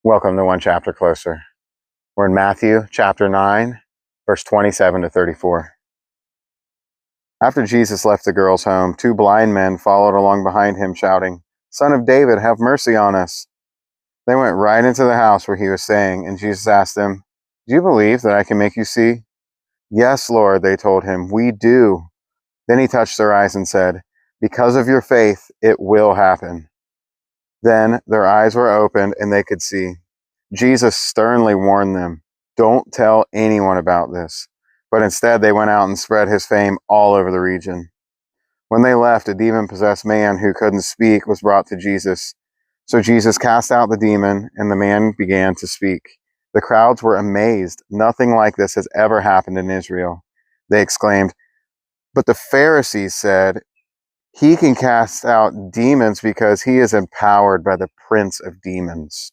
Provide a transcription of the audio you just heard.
Welcome to One Chapter Closer. We're in Matthew chapter 9, verse 27 to 34. After Jesus left the girl's home, two blind men followed along behind him, shouting, "Son of David, have mercy on us." They went right into the house where he was staying, and Jesus asked them, "Do you believe that I can make you see?" "Yes, Lord," they told him, "we do." Then he touched their eyes and said, "Because of your faith, it will happen." Then their eyes were opened and they could see. Jesus sternly warned them, "Don't tell anyone about this." But instead they went out and spread his fame all over the region. When they left, a demon-possessed man who couldn't speak was brought to Jesus. So Jesus cast out the demon, and the man began to speak. The crowds were amazed. "Nothing like this has ever happened in Israel," they exclaimed. But the Pharisees said, "He can cast out demons because he is empowered by the prince of demons."